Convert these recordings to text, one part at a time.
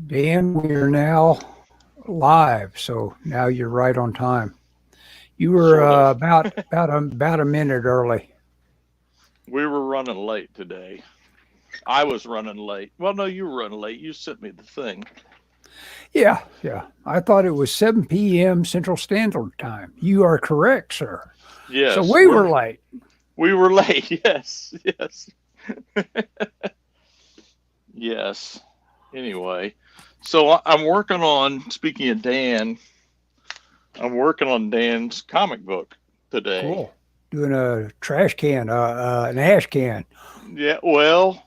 Dan, we're now live, so now you're right on time. You were Sort of. about a minute early. We were running late today. I was running late. Well, no, you were running late. You sent me the thing. Yeah. I thought it was 7 p.m. Central Standard Time. You are correct, sir. So Yes, we were late. we were late. Yes, yes, yes. Anyway, so I'm working on. Speaking of Dan, I'm working on Dan's comic book today. Cool. Doing a trash can, an ash can. Yeah. Well,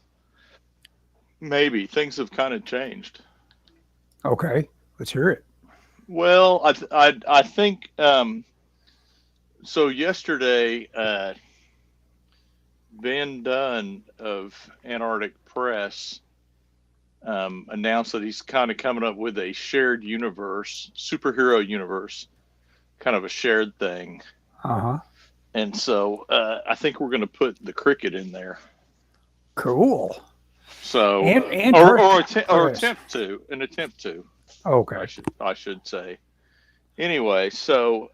maybe things have kind of changed. Okay, let's hear it. Well, I think so. Yesterday, Van Dunn of Antarctic Press announced that he's kind of coming up with a shared universe, superhero universe, kind of a shared thing. Uh huh. And so I think we're going to put the cricket in there. Cool. So And or press. attempt to. Okay. I should say. Anyway, so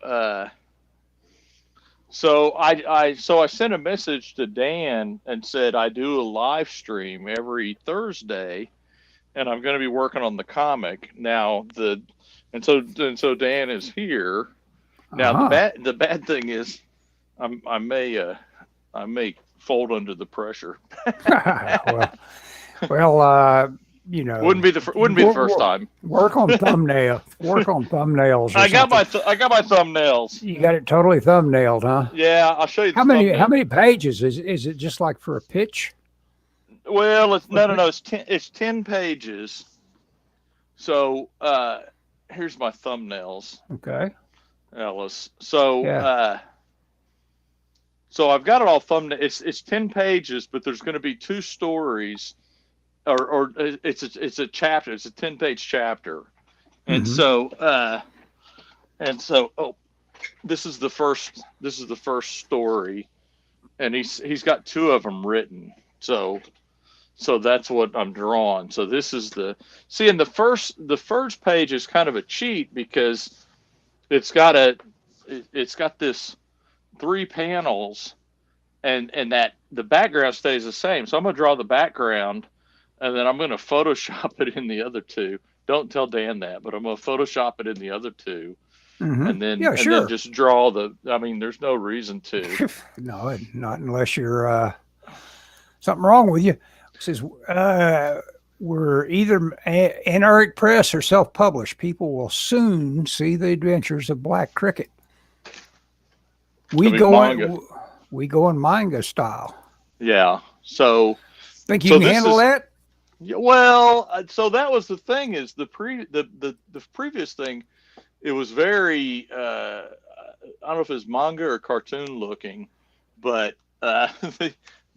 I sent a message to Dan and said I do a live stream every Thursday, and I'm going to be working on the comic now. And so Dan is here now. Uh The bad thing is I may fold under the pressure. huh. well, you know, Wouldn't be the first time. work on thumbnail. Work on thumbnails or I got something. I got my thumbnails. You got it totally thumbnailed, huh? Yeah, I'll show you the How many? How thumbnail. many pages is it? Just like for a pitch? Well, it's For a no. pitch? It's 10 pages. So here's my thumbnails, Okay. Ellis. Yeah. So I've got it all thumbnail. It's 10 pages, but there's going to be two stories, or it's a chapter. It's a 10 page chapter, and Mm-hmm. so oh, this is the first story, and he's got two of them written. So that's what I'm drawing. So this is and the first page is kind of a cheat because it's got this three panels, and that the background stays the same. So I'm gonna draw the background, and then I'm gonna Photoshop it in the other two. Don't tell Dan that, but I'm gonna Photoshop it in the other two, Mm-hmm. and then Yeah. Sure. just draw the. I mean, there's no reason to. No, not unless you're something wrong with you. It says we're either Antarctic Press or self-published. People will soon see the adventures of Black Cricket. I We mean, go manga. in, we go in manga style. Yeah. So Think you so can this handle is that? Yeah, well, so that was the thing is the previous thing. It was very I don't know if it's manga or cartoon looking, but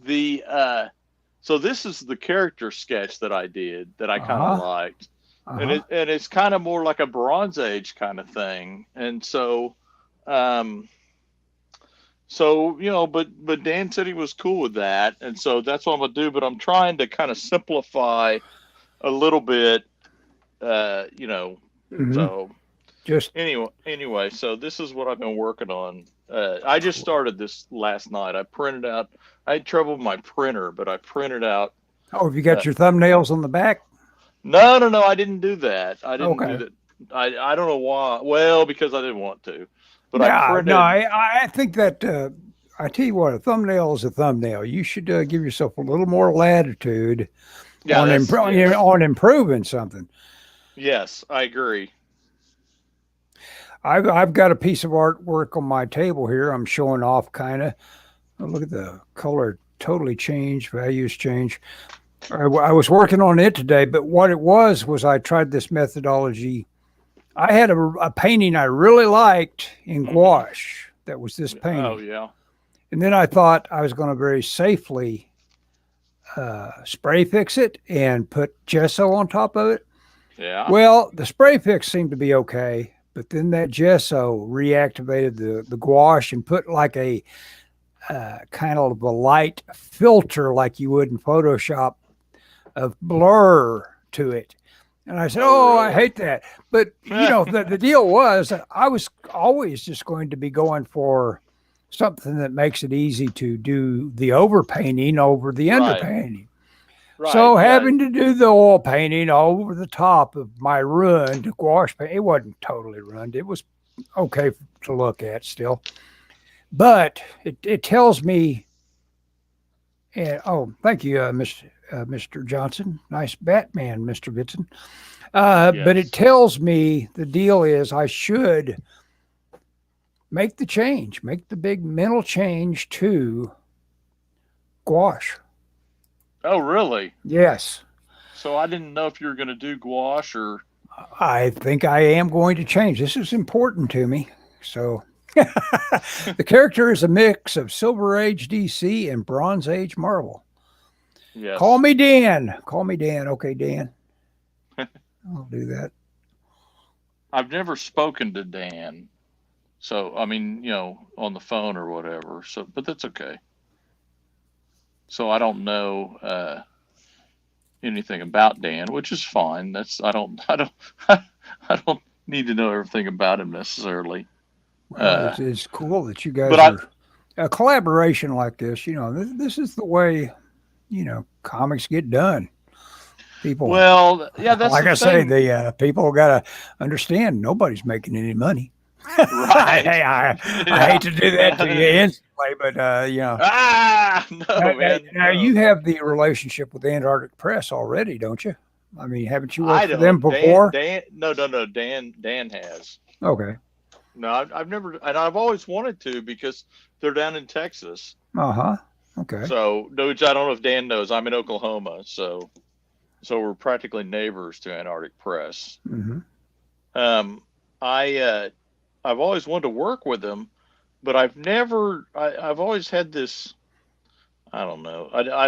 the so this is the character sketch that I did that I Uh kind of huh. liked, Uh and huh. it's kind of more like a Bronze Age kind of thing, and um, but Dan said he was cool with that, and so that's what I'm gonna do. But I'm trying to kind of simplify a little bit, uh, you know. Mm-hmm. So Just anyway, so this is what I've been working on. I just cool. started this last night. I printed out. I had trouble with my printer, but I printed out. Oh, have you Uh, got your thumbnails on the back? no, I didn't do that. I didn't do Okay. that. I don't know why. Well, because I didn't want to, but I Yeah, no, printed. I think that I tell you what, a thumbnail is a thumbnail. You should give yourself a little more latitude Yeah, that's yes, on improving something. yes, I agree. I've got a piece of artwork on my table here. I'm showing off kind of. Oh, look at the color, totally changed. Values change. I was working on it today, but what it was I tried this methodology. I had a painting I really liked in Hmm. gouache. That was this Oh painting. yeah, And then I thought I was going to very safely spray fix it and put gesso on top of it. yeah. Well, the spray fix seemed to be okay, but then that gesso reactivated the gouache and put like a kind of a light filter like you would in Photoshop of blur to it. And I said, Oh, "Oh, I really? hate that." But the deal was I was always just going to be going for something that makes it easy to do the overpainting over the Right. underpainting. Right. So Yeah. having to do the oil painting over the top of my ruined gouache paint, it wasn't totally ruined. It was okay to look at still, but it tells me. And oh, thank you, Mr. Johnson. Nice Batman, Mr. Vitson. But it Yes. tells me the deal is I should make the change, make the big mental change to gouache. Oh, really? Yes, So I didn't know if you were going to do gouache or. I think I am going to change. This is important to me. So the character is a mix of Silver Age DC and Bronze Age Marvel. Call Yes. me Dan. Call me Dan. Okay, Dan. I'll do that. I've never spoken to Dan. So, I mean, on the phone or whatever. So, but that's okay. So I don't know anything about Dan, which is fine. I don't need to know everything about him necessarily. Well, Uh, it's cool that you but guys I, are a collaboration like this. This is the way comics get done. People, well, yeah, that's like the I say, thing. the people got to understand nobody's making any money. Right. I hate Yeah. to do that to you instantly, but No, man, now no. you have the relationship with Antarctic Press already, don't you? I mean, haven't you worked I for them don't. Dan, before? Dan, no, no, no. Dan has. Okay. No, I've never, and I've always wanted to because they're down in Texas. Uh huh. Okay. So, which I don't know if Dan knows. I'm in Oklahoma, so we're practically neighbors to Antarctic Press. Mm-hmm. Um, I've always wanted to work with them, but I've never. I've always had this. I don't know. I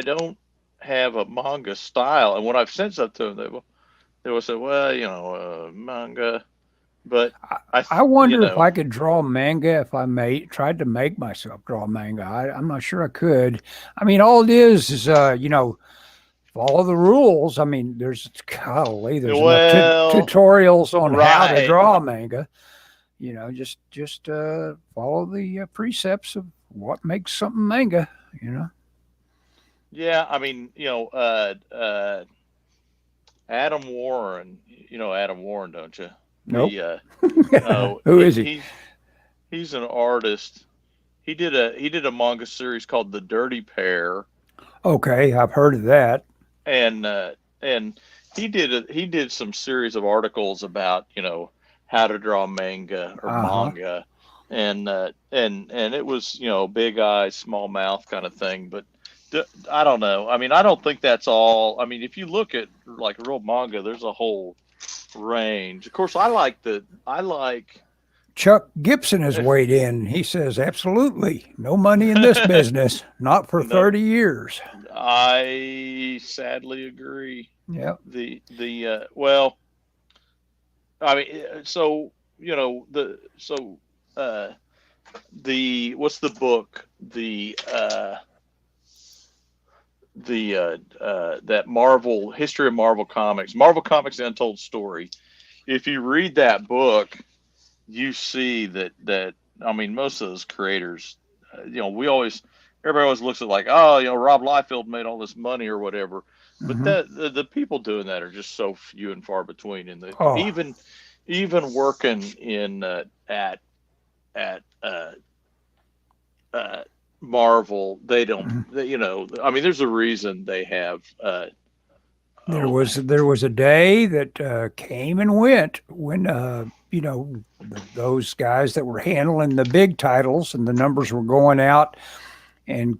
don't have a manga style, and when I've sent stuff to them, they will say, "Well, manga." But I wonder if I could draw manga if I tried to make myself draw manga. I'm not sure I could. I mean, all it is follow the rules. I mean, there's there's enough well, tutorials on how to right. draw manga. Just follow the precepts of what makes something manga. Yeah, I mean, Adam Warren. You know Adam Warren, don't you? Nope. The no, Who is he? he's an artist. He did a manga series called The Dirty Pair, Okay, I've heard of that. and he did some series of articles about how to draw manga or Uh huh. manga, and it was big eyes, small mouth kind of thing. But I don't know. I mean, I don't think that's all. I mean, if you look at like real manga, there's a whole range. Of course, I like Chuck Gibson has weighed in. He says, absolutely no money in this business, not for no. 30 years. I sadly agree. Yep. Well, I mean, so what's the book that Marvel History of Marvel Comics The Untold Story. If you read that book, you see that I mean most of those creators, everybody always looks at like, oh, Rob Liefeld made all this money or whatever, but Mm-hmm. the people doing that are just so few and far between. And Oh, even working in at Marvel, they don't. mm-hmm. I mean, there's a reason they have. There was a day that came and went when those guys that were handling the big titles and the numbers were going out and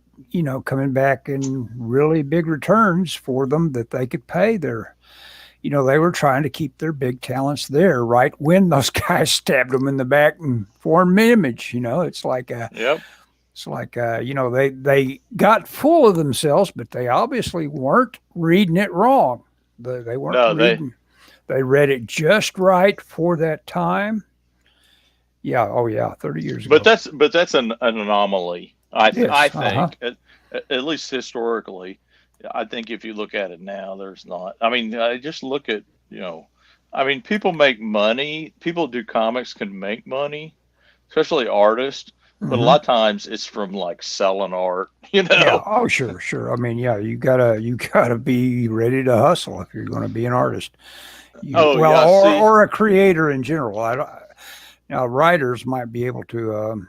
coming back in really big returns for them that they could pay their. They were trying to keep their big talents there right when those guys stabbed them in the back and formed an image. It's like Yep. It's like they got full of themselves, but they obviously weren't reading it wrong. They weren't No, reading. They read it just right for that time. Yeah. Oh yeah. 30 years ago. but that's an anomaly. I Yes. think at least historically, I think if you look at it now, there's not. I mean, just look at, I mean, people make money. People do comics can make money, especially artists. But a Hmm. lot of times it's from like selling art, Yeah. Oh, sure, sure. I mean, yeah, you gotta be ready to hustle if you're going to be an artist. Oh Well, yeah, or see, or a creator in general. I don't, now writers might be able to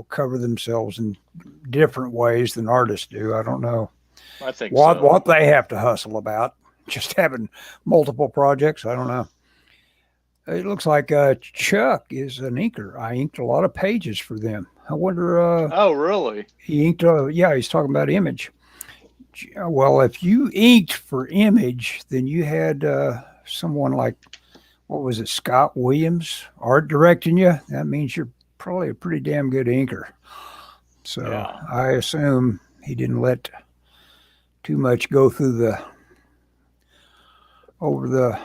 cover themselves in different ways than artists do. I don't know I think what so. they have to hustle about. Just having multiple projects. I don't know. It looks like Chuck is an inker. I inked a lot of pages for them. I wonder. Oh, really? He inked. Yeah, he's talking about Image. Well, if you inked for Image, then you had someone like, what was it, Scott Williams, art directing you. That means you're probably a pretty damn good inker. So Yeah. I assume he didn't let too much go through the over the.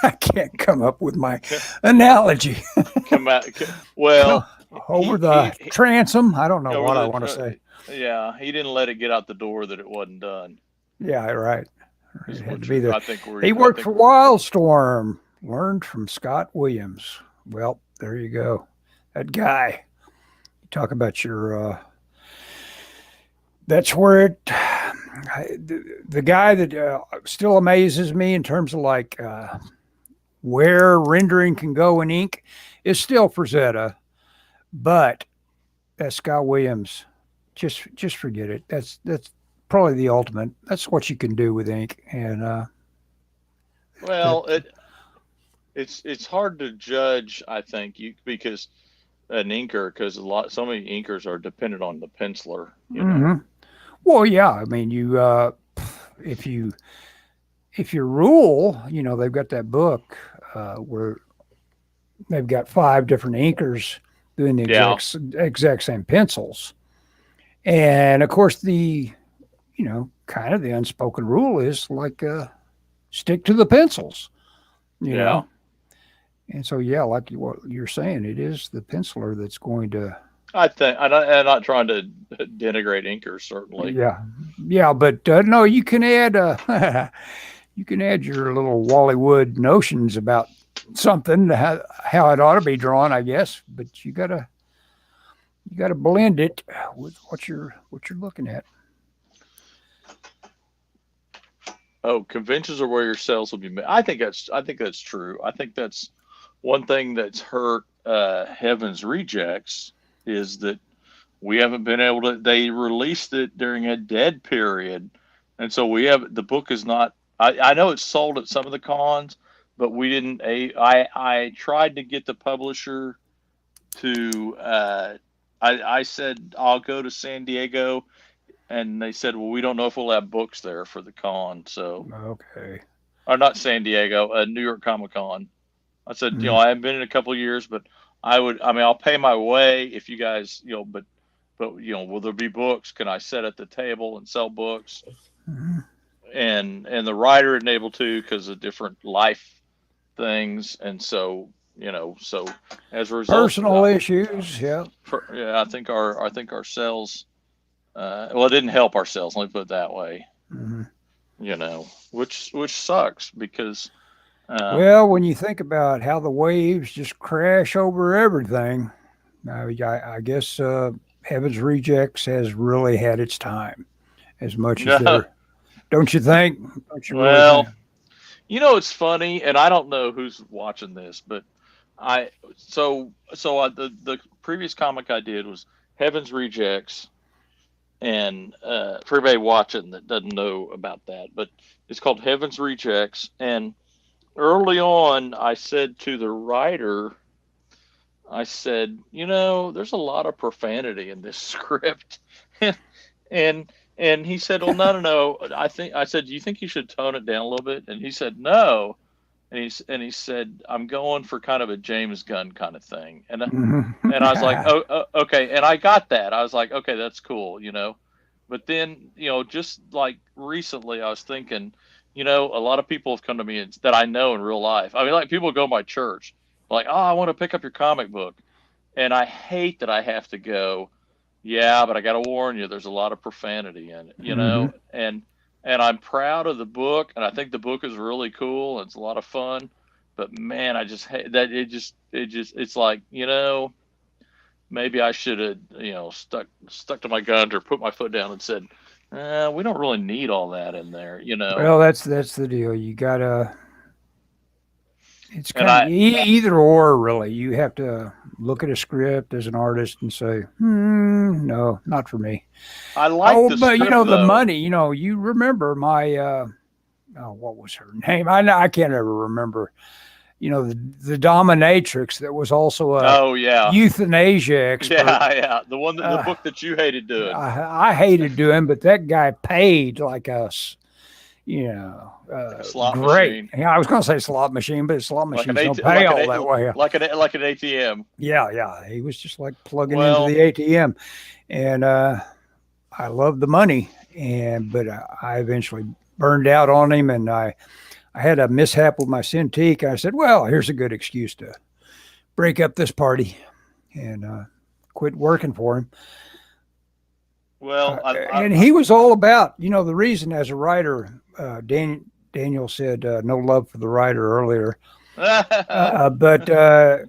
I can't come up with my analogy. Come out. Well, Over the he transom. I don't know over what I the want to say. yeah, he didn't let it get out the door that it wasn't done. Yeah, right. It Is had to what be you're. the. I think He we're. I worked think for we're. Wildstorm. Learned from Scott Williams. Well, there you go. That guy. You talk about your. That's where it. The guy that still amazes me in terms of like where rendering can go in ink is still Frazetta, but that Scott Williams, just forget it. That's probably the ultimate. That's what you can do with ink, and that. Well, it's hard to judge. I think you because an inker because so many inkers are dependent on the penciler. Hmm. Well, yeah. I mean, if you if you rule, they've got that book where they've got five different inkers doing the Yeah. exact same pencils, and of course kind of the unspoken rule is like stick to the pencils, you Yeah. know. And so yeah, like what you're saying, it is the penciler that's going to. I think I'm not trying to denigrate inkers certainly. Yeah, yeah, but no, you can add you can add your little Wallywood notions about something how it ought to be drawn, I guess. But you gotta blend it with what you're looking at. Oh, conventions are where your sales will be made. I think that's true. I think that's one thing that's hurt Heaven's Rejects is that we haven't been able to. They released it during a dead period, and so we have the book is not. I know it's sold at some of the cons, but we didn't. I tried to get the publisher to. I said I'll go to San Diego, and they said, well, we don't know if we'll have books there for the con. So, Okay. or not San Diego, New York Comic Con. I said, Mm-hmm. I haven't been in a couple of years, but I would. I mean, I'll pay my way if you guys, but will there be books? Can I sit at the table and sell books? Mm-hmm. And the writer isn't able to because of different life things, and so as a result, Personal issues, yeah. yeah, I think our sales, well, it didn't help our sales. Let me put it that way. Mm-hmm. Which sucks because, um, Well, when you think about how the waves just crash over everything, I guess Heaven's Rejects has really had its time as much as no, they're. Don't you think? Don't you really well, think? it's funny, and I don't know who's watching this, but I the previous comic I did was Heaven's Rejects, and for everybody watching that doesn't know about that, but it's called Heaven's Rejects. And early on, I said to the writer, I said, there's a lot of profanity in this script, and and he said, well, no, no, no. I said, do you think you should tone it down a little bit? And he said, no. And he said, I'm going for kind of a James Gunn kind of thing. And I was like, Mm-hmm. oh, okay. And I got that. I was like, okay, that's cool. But then, just like recently, I was thinking, a lot of people have come to me that I know in real life. I mean, like people go to my church, like, oh, I want to pick up your comic book. And I hate that I have to go, yeah, but I got to warn you, there's a lot of profanity in it. And and I'm proud of the book, and I think the book is really cool. It's a lot of fun, but man, I just hate that it's like, maybe I should have, stuck to my guns or put my foot down and said, we don't really need all that in there. Well, that's the deal. You gotta. It's And kind of either or, really. You have to look at a script as an artist and say, no, not for me. I like the but script, the though. money. You remember my what was her name? I can't ever remember. The dominatrix that was also a euthanasia expert. Yeah. The book that you hated doing. I hated doing, but that guy paid like us. Like a slot great. machine. Yeah, I was going to say slot machine, but slot machines don't pay all that way. Like an ATM. Yeah. He was just like plugging into the ATM, and I loved the money, but I eventually burned out on him, and I had a mishap with my Cintiq. I said, well, here's a good excuse to break up this party and quit working for him. Well, and he was all about, the reason as a writer, Daniel said no love for the writer earlier. But, a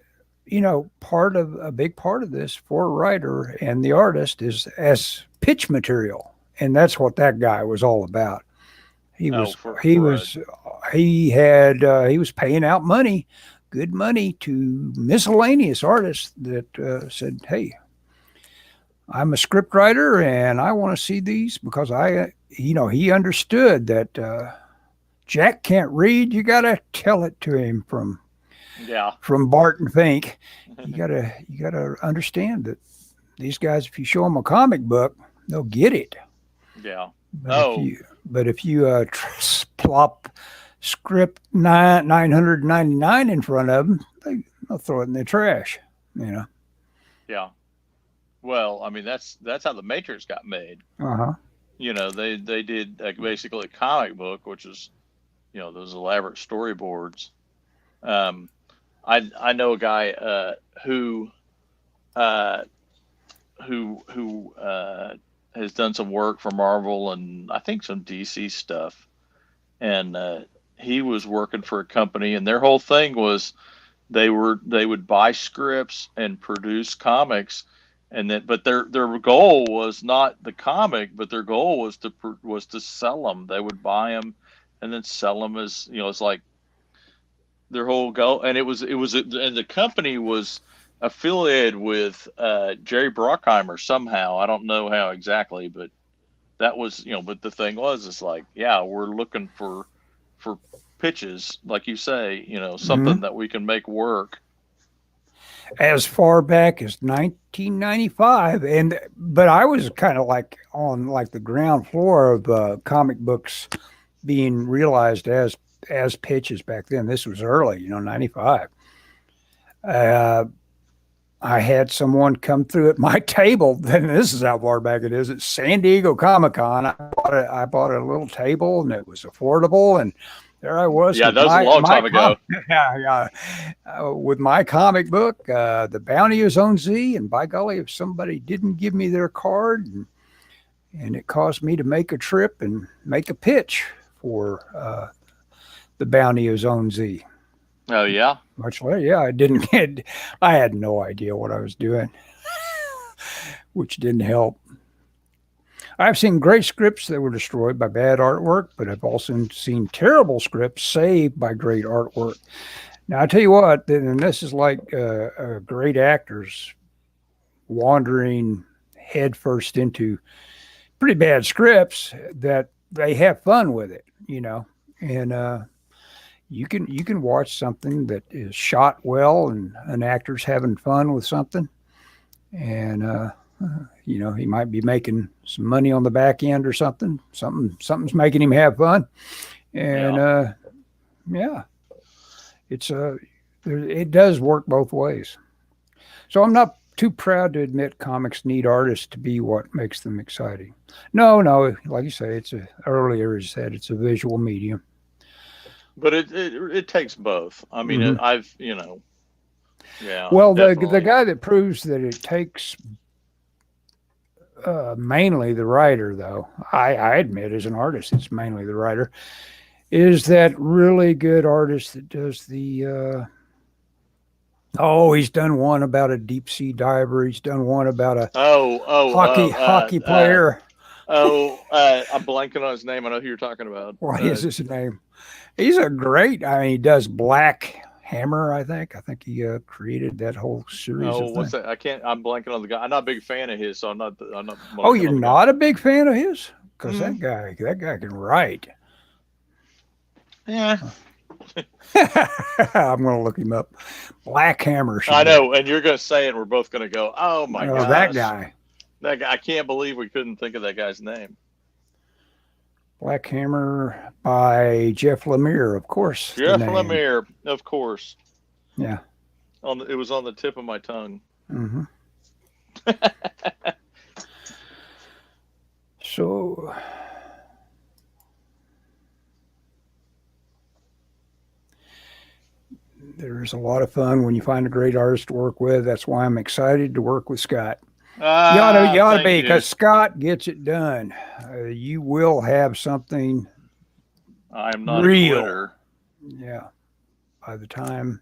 big part of this for a writer and the artist is as pitch material. And that's what that guy was all about. He was paying out money, good money to miscellaneous artists that said, hey, I'm a script writer and I want to see these because he understood that Jack can't read. You got to tell it to him from Bart and Fink. You gotta understand that these guys, if you show them a comic book, they'll get it. Yeah. But if you plop script 999 in front of them, they'll throw it in the trash. Yeah. Well, I mean that's how the Matrix got made. They did basically a comic book, which is those elaborate storyboards. I know a guy who has done some work for Marvel and I think some DC stuff, and he was working for a company, and their whole thing was they would buy scripts and produce comics. But their goal was not the comic, but their goal was to sell them. They would buy them and then sell them as it's like their whole goal. And and the company was affiliated with Jerry Bruckheimer somehow. I don't know how exactly, but that was But the thing was, it's like we're looking for pitches, like you say, something that we can make work. As far back as 1995, but I was kind of like on the ground floor of comic books being realized as pitches back then. This was early, 95. I had someone come through at my table. Then this is how far back it is. It's San Diego Comic-Con. I bought a little table, and it was affordable, and there I was. Yeah, that was a long time ago. With my comic book, The Bounty of Zone Z, and by golly, if somebody didn't give me their card, and it caused me to make a trip and make a pitch for The Bounty of Zone Z. Oh yeah. Much later, I had no idea what I was doing, which didn't help. I've seen great scripts that were destroyed by bad artwork, but I've also seen terrible scripts saved by great artwork. Now, I tell you what, and this is like great actors wandering headfirst into pretty bad scripts that they have fun with it, and you can watch something that is shot well and an actor's having fun with something, and he might be making some money on the back end or something. Something's making him have fun, and it does work both ways. So I'm not too proud to admit comics need artists to be what makes them exciting. No, like you say, earlier you said it's a visual medium. But it takes both. I mean, I've Well, the guy that proves that it takes mainly the writer, though. I admit, as an artist, it's mainly the writer. Is that really good artist that does the? Oh, he's done one about a deep sea diver. He's done one about a hockey player. I'm blanking on his name. I know who you're talking about. What is his name? He's a great. I mean, he does Black Hammer. I think. I think he created that whole series. Oh, of what's things. that? I can't. I'm blanking on the guy. I'm not a big fan of his, so I'm not. Oh, you're not a big fan of his? Because Mm. that guy can write. Yeah. I'm going to look him up. Black Hammer. I know, and you're going to say it, and we're both going to go, oh, my gosh. That guy. That guy. I can't believe we couldn't think of that guy's name. Black Hammer by Jeff Lemire, of course. Jeff Lemire, of course. Yeah. It was on the tip of my tongue. Mm-hmm. So... there's a lot of fun when you find a great artist to work with. That's why I'm excited to work with Scott. You ought to be, because Scott gets it done. You will have something I'm not real. A quitter. Yeah. By the time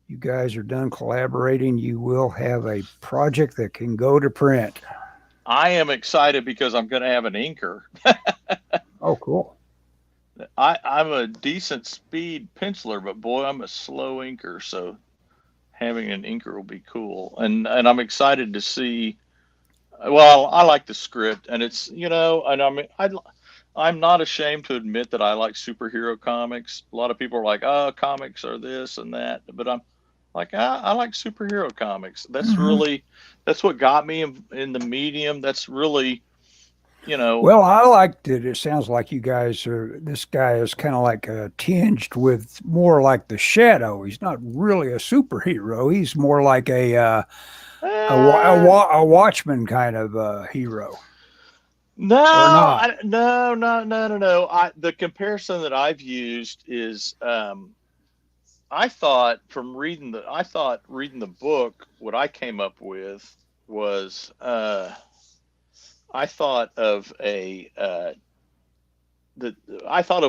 you guys are done collaborating, you will have a project that can go to print. I am excited because I'm going to have an inker. Oh, cool. I'm a decent speed penciler, but boy, I'm a slow inker. So having an inker will be cool. And I'm excited to see. Well, I like the script, and it's, and I'm not ashamed to admit that I like superhero comics. A lot of people are like, oh, comics are this and that. But I'm like, I like superhero comics. That's really, that's what got me in the medium. That's really, Well, I liked it. It sounds like you guys this guy is kind of like tinged with more like the Shadow. He's not really a superhero. He's more like a Watchman kind of hero. No. The comparison that I've used is, I thought reading the book, what I came up with was, I thought of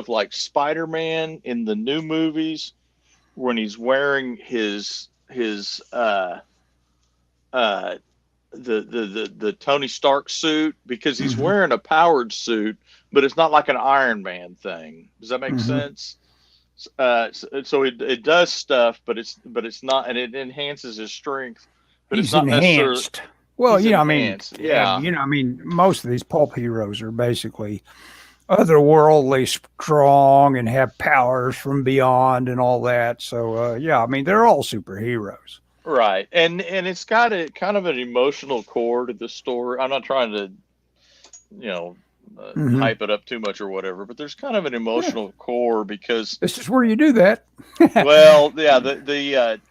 like Spider-Man in the new movies when he's wearing his the Tony Stark suit, because he's wearing a powered suit, but it's not like an Iron Man thing. Does that make sense? So it does stuff, but it's not, and it enhances his strength, but He's it's not enhanced. necessarily. Well, Yeah. Most of these pulp heroes are basically otherworldly strong and have powers from beyond and all that. So, they're all superheroes. Right. And it's got a kind of an emotional core to the story. I'm not trying to, hype it up too much or whatever, but there's kind of an emotional core, because this is where you do that. well, yeah, the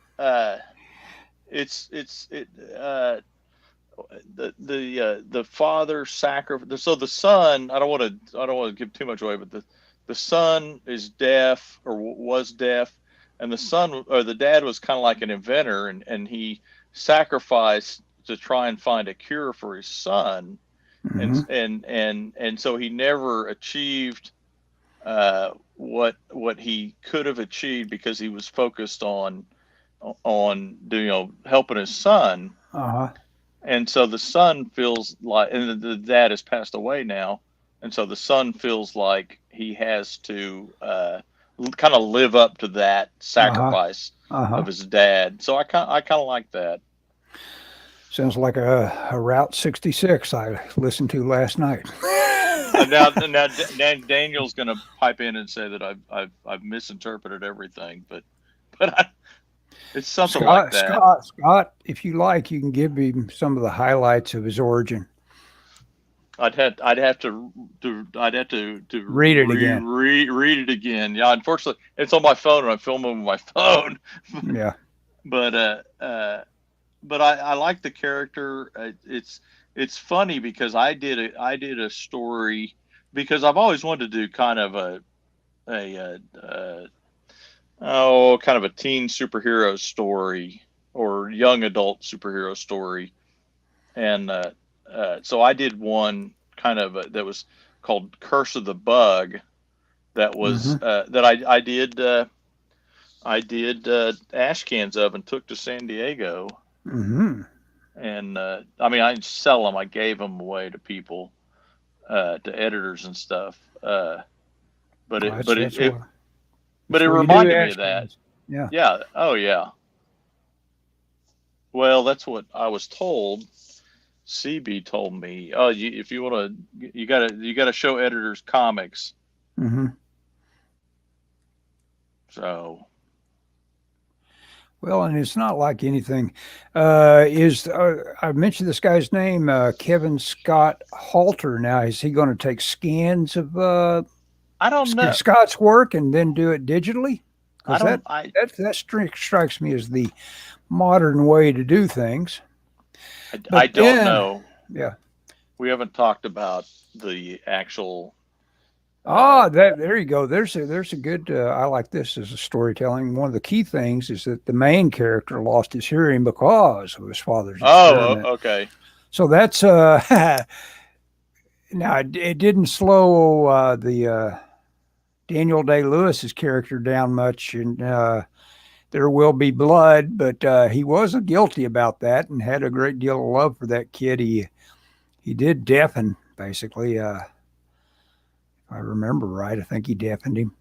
father sacrifice. So the son, I don't want to give too much away, but the son is deaf, or was deaf, and the son, or the dad, was kind of like an inventor, and he sacrificed to try and find a cure for his son, and so he never achieved what he could have achieved, because he was focused on helping his son. And so the son feels like, and the dad has passed away now, and so the son feels like he has to kind of live up to that sacrifice of his dad. So I kind of like that. Sounds like a Route 66 I listened to last night. now Daniel's going to pipe in and say that I've misinterpreted everything, but it's something like that. Scott, if you like, you can give me some of the highlights of his origin. I'd have to read it again. Read it again. Yeah, unfortunately, it's on my phone, and I'm filming with my phone. Yeah. But I like the character. It's funny because I did a story, because I've always wanted to do kind of a teen superhero story, or young adult superhero story, and so I did one kind of that was called Curse of the Bug. That was that I did ash cans of and took to San Diego. Mm-hmm. And I mean, I didn't sell them. I gave them away to people, to editors and stuff. But it reminded me of that. Yeah. Yeah. Oh yeah. Well, that's what I was told. CB told me, oh, if you want to, you gotta show editors comics. Mm-hmm. So. Well, and it's not like anything. I mentioned this guy's name, Kevin Scott Halter. Now, is he going to take scans of I don't know Scott's work and then do it digitally? I don't. That strikes me as the modern way to do things. I don't know. Yeah, we haven't talked about the actual. There you go. There's a good. I like this as a storytelling. One of the key things is that the main character lost his hearing because of his father's experiment. Oh, okay. So that's now it didn't slow the Daniel Day-Lewis's character down much, and there will be blood, but he wasn't guilty about that and had a great deal of love for that kid. He did deafen, basically. If I remember right, I think he deafened him.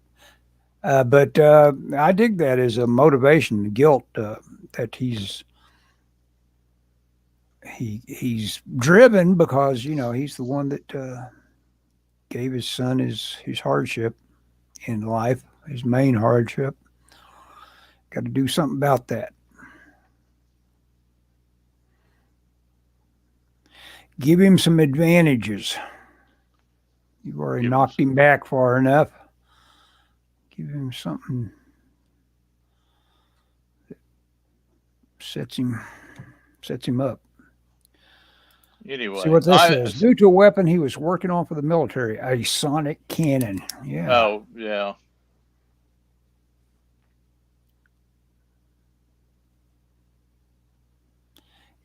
But I dig that as a motivation, the guilt that he's driven because he's the one that gave his son his hardship in life, his main hardship. Got to do something about that. Give him some advantages. You've already knocked him back far enough. Give him something that sets him up. Anyway, see what this says. Due to a weapon he was working on for the military, a sonic cannon. Yeah. Oh, yeah.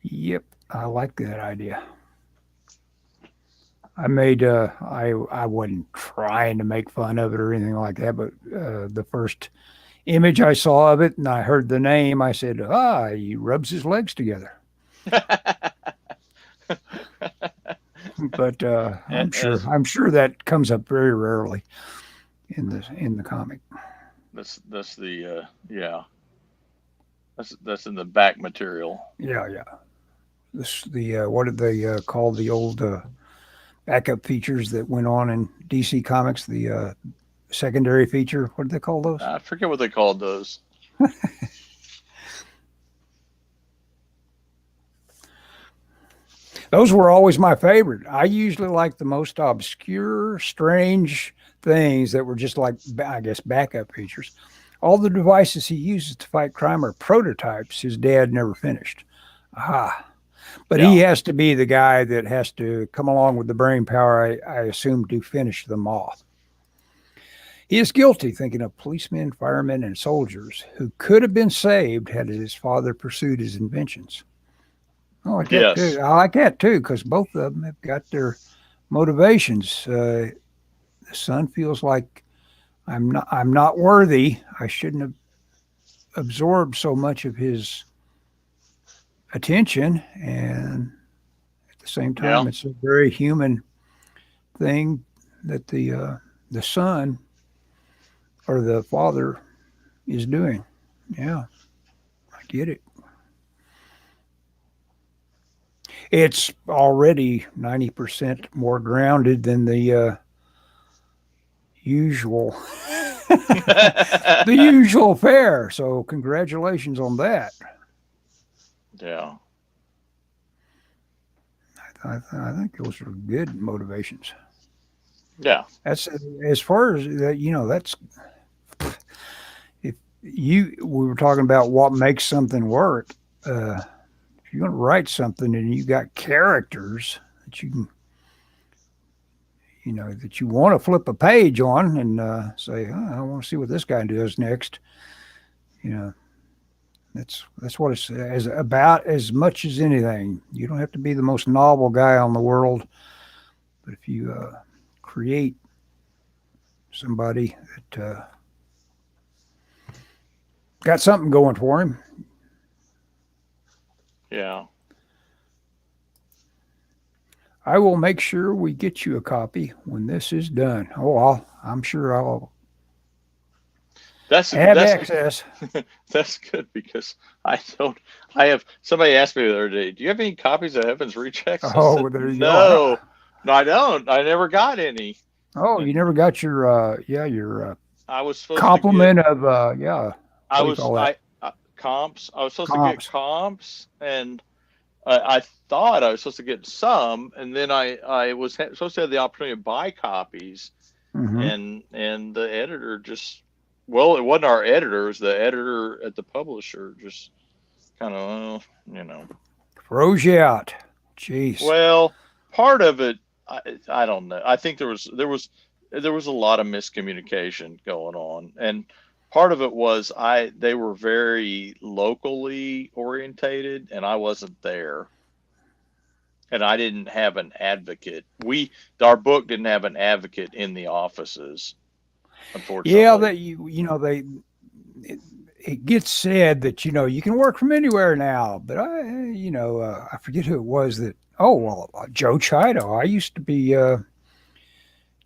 Yep, I like that idea. I made I wasn't trying to make fun of it or anything like that, but the first image I saw of it and I heard the name, I said, he rubs his legs together. But I'm sure that comes up very rarely in the comic. That's the yeah. That's in the back material. Yeah. What did they call the old backup features that went on in DC Comics? The secondary feature. What did they call those? I forget what they called those. Those were always my favorite. I usually like the most obscure, strange things that were just like, I guess, backup features. All the devices he uses to fight crime are prototypes his dad never finished. But he has to be the guy that has to come along with the brain power, I assume, to finish them off. He is guilty, thinking of policemen, firemen, and soldiers who could have been saved had his father pursued his inventions. I like that too. I like that too, because both of them have got their motivations. The son feels like I'm not worthy. I shouldn't have absorbed so much of his attention, and at the same time, it's a very human thing that the son or the father is doing. Yeah, I get it. It's already 90% more grounded than the usual the usual fare. So congratulations on that. Yeah. I think those are good motivations. Yeah. That's as far as that, that's we were talking about what makes something work. If you're going to write something and you got characters that you can, that you want to flip a page on and say, I want to see what this guy does next. That's what it's as about as much as anything. You don't have to be the most novel guy on the world, but if you create somebody that got something going for him. Yeah. I will make sure we get you a copy when this is done. Oh, I'm sure I'll have access. That's good because I have somebody asked me the other day, do you have any copies of Heaven's Rejects? Oh, said, there you go. go. No, I don't. I never got any. Oh, you never got your I was supposed compliment to get, of comps. I was supposed to comps. get comps, and I thought I was supposed to get some, and then I was supposed to have the opportunity to buy copies, Mm-hmm. and the editor just, well, it wasn't our editor, it was the editor at the publisher, just kind of, Froze you out. Jeez. well, part of it, I don't know. I think there was a lot of miscommunication going on, and part of it was they were very locally orientated, and I wasn't there, and I didn't have an advocate. Our book didn't have an advocate in the offices, unfortunately. Yeah, that it gets said that you can work from anywhere now, but I forget who it was that. Oh well, Joe Chido. I used to be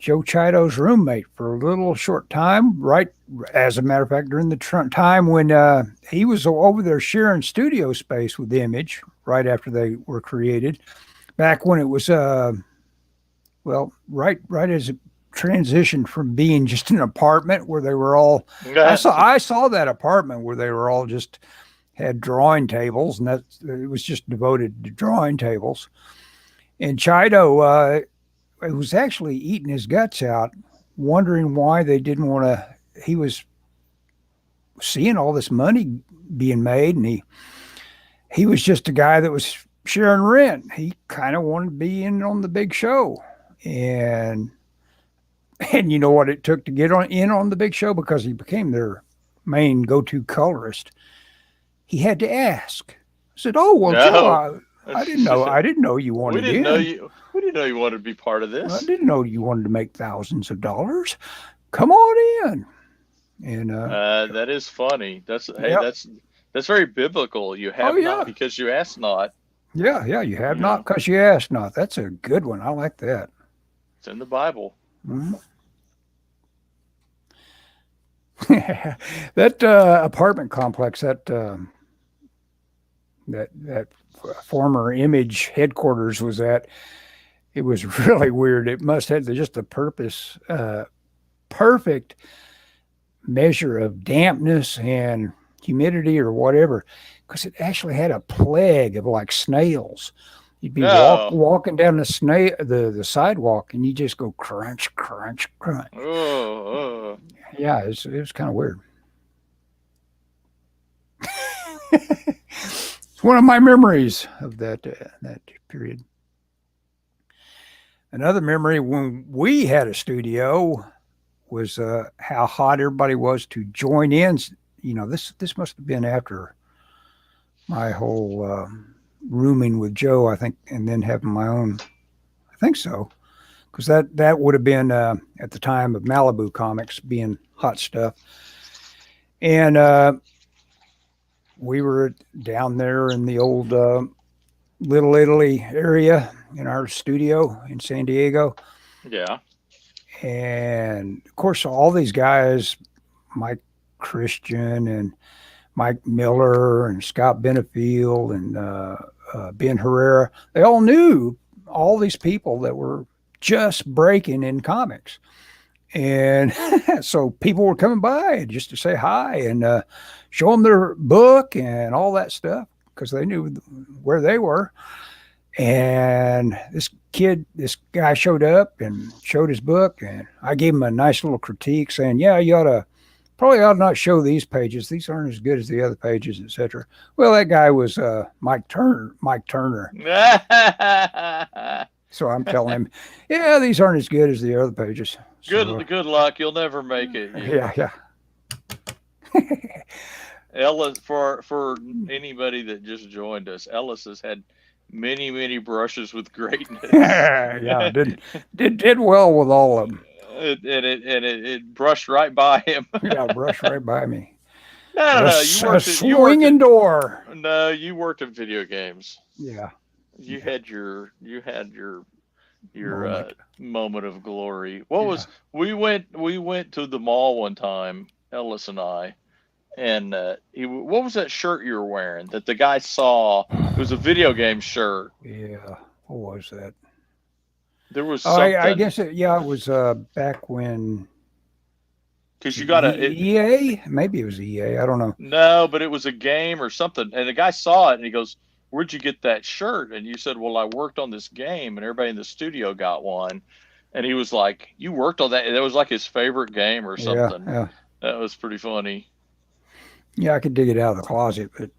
Joe Chido's roommate for a little short time. Right, as a matter of fact, during the time when he was over there sharing studio space with Image, right after they were created, back when it was right as it transitioned from being just an apartment where they were all. I saw that apartment where they were all just had drawing tables, and it was just devoted to drawing tables. And Chido was actually eating his guts out, wondering why they didn't want to. He was seeing all this money being made, and he was just a guy that was sharing rent. He kind of wanted to be in on the big show, and you know what it took to get in on the big show, because he became their main go-to colorist. He had to ask. I said, "Oh well, No. Joe, I didn't know you wanted. We didn't know you wanted to be part of this. I didn't know you wanted to make thousands of dollars. Come on in." And that is funny. That's very biblical. You have not because you ask not. Yeah, you have not because you ask not. That's a good one. I like that. It's in the Bible. Mm-hmm. That apartment complex, that former Image headquarters was at, it was really weird. It must have just the perfect measure of dampness and humidity or whatever, because it actually had a plague of like snails. You'd be walking down the sidewalk, and you just go crunch, crunch, crunch. Yeah, it was kind of weird. It's one of my memories of that period. Another memory when we had a studio was how hot everybody was to join in. This must have been after my whole rooming with Joe, I think, and then having my own. I think so, because that would have been at the time of Malibu Comics being hot stuff, and we were down there in the old Little Italy area in our studio in San Diego. Yeah. And of course, all these guys, Mike Christian and Mike Miller and Scott Benefield and Ben Herrera, they all knew all these people that were just breaking in comics. And so people were coming by just to say hi and show them their book and all that stuff, because they knew where they were. And this guy showed up and showed his book, and I gave him a nice little critique saying, yeah, you probably ought not show these pages. These aren't as good as the other pages, etc. Well, that guy was Mike Turner. So I'm telling him, yeah, these aren't as good as the other pages. Good luck. You'll never make it. Yeah. Ellis, for anybody that just joined us, Ellis has had many brushes with greatness. Yeah, did well with all of them. It brushed right by him. Yeah, brushed right by me. No. A swinging door. No, you worked in video games. Yeah. You had your moment of glory. We went to the mall one time, Ellis and I, and what was that shirt you were wearing that the guy saw? It was a video game shirt. Yeah. What was that? There was something. I guess it was back when. Because you got EA? Maybe it was EA. I don't know. No, but it was a game or something. And the guy saw it and he goes, "Where'd you get that shirt?" And you said, "Well, I worked on this game and everybody in the studio got one." And he was like, "You worked on that?" And it was like his favorite game or something. Yeah. That was pretty funny. Yeah, I could dig it out of the closet, but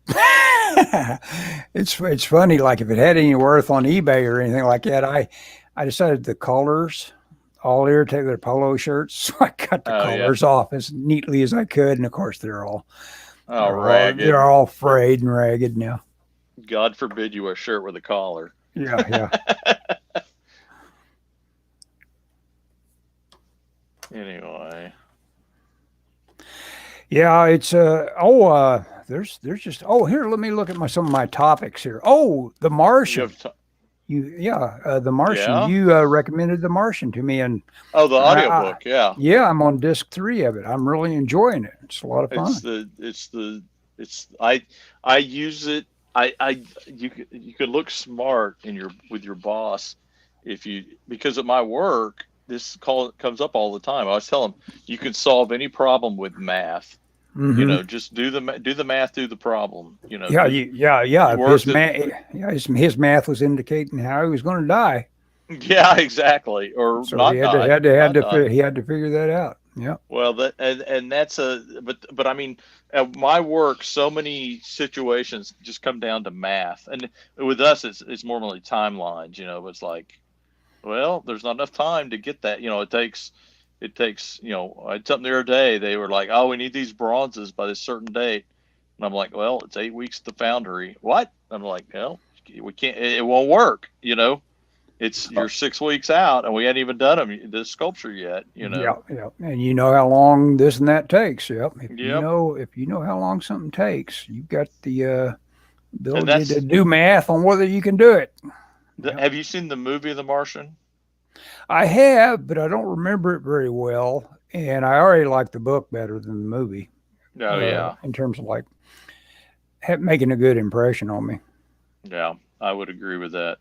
it's funny. Like if it had any worth on eBay or anything like that, I decided the colors all irritate their polo shirts, so I cut the colors off as neatly as I could, and of course they're all ragged. They're all frayed and ragged now. God forbid you wear a shirt with a collar. Yeah. Anyway. Yeah, it's there's just here. Let me look at some of my topics here. Oh, The Martian. The Martian. Yeah? You recommended The Martian to me, and the audiobook. Yeah, I'm on disc 3 of it. I'm really enjoying it. It's a lot of fun. I use it. You could look smart with your boss because of my work. This comes up all the time. I always tell him you can solve any problem with math. Mm-hmm. Just do the math, do the problem. Yeah. His math was indicating how he was going to die. Yeah, exactly. Or so not he had to figure that out. Yeah. Well, that's but I mean, at my work, so many situations just come down to math, and with us, it's normally timelines. It's like, well, there's not enough time to get that. It takes, I had something the other day. They were like, "Oh, we need these bronzes by this certain date," and I'm like, "Well, it's 8 weeks at the foundry." What? I'm like, "Well, we can't. It won't work." You're 6 weeks out, and we hadn't even done the sculpture yet. Yeah, and you know how long this and that takes. Yep. If you know how long something takes, you've got the ability to do math on whether you can do it. Have you seen the movie The Martian? I have, but I don't remember it very well, and I already like the book better than the movie. Oh, yeah. In terms of making a good impression on me. Yeah, I would agree with that.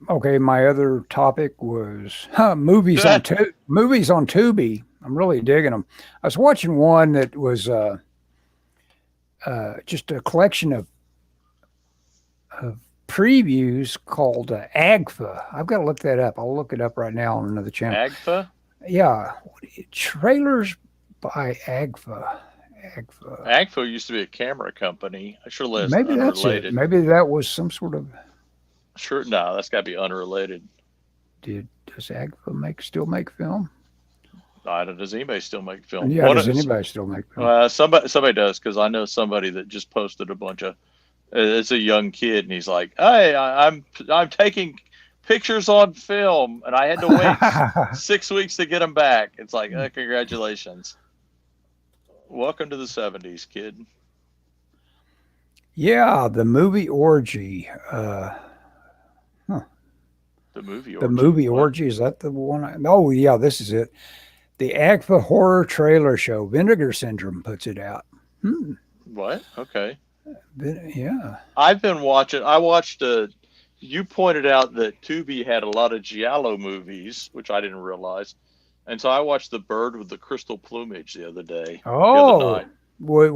Okay, my other topic was movies on Tubi. I'm really digging them. I was watching one that was just a collection of previews called AGFA. I've got to look that up. I'll look it up right now on another channel. AGFA? Yeah, trailers by AGFA. AGFA used to be a camera company. I sure list maybe that's unrelated. it. Maybe that was some sort of. Sure, no, that's got to be unrelated. Does AGFA still make film? Does anybody still make film? Yeah, does anybody still make film? Somebody does, because I know somebody that just posted a bunch of. It's a young kid, and he's like, "Hey, I'm taking pictures on film, and I had to wait 6 weeks to get them back." It's like, congratulations. Welcome to the 70s, kid. Yeah, the movie Orgy. The movie Orgy. The movie Orgy, is that the one? Oh, yeah, this is it. The AGFA Horror Trailer Show. Vinegar Syndrome puts it out. What? Okay. Yeah. I've been watching. I watched. You pointed out that Tubi had a lot of giallo movies, which I didn't realize, and so I watched The Bird with the Crystal Plumage the other day. Oh. The other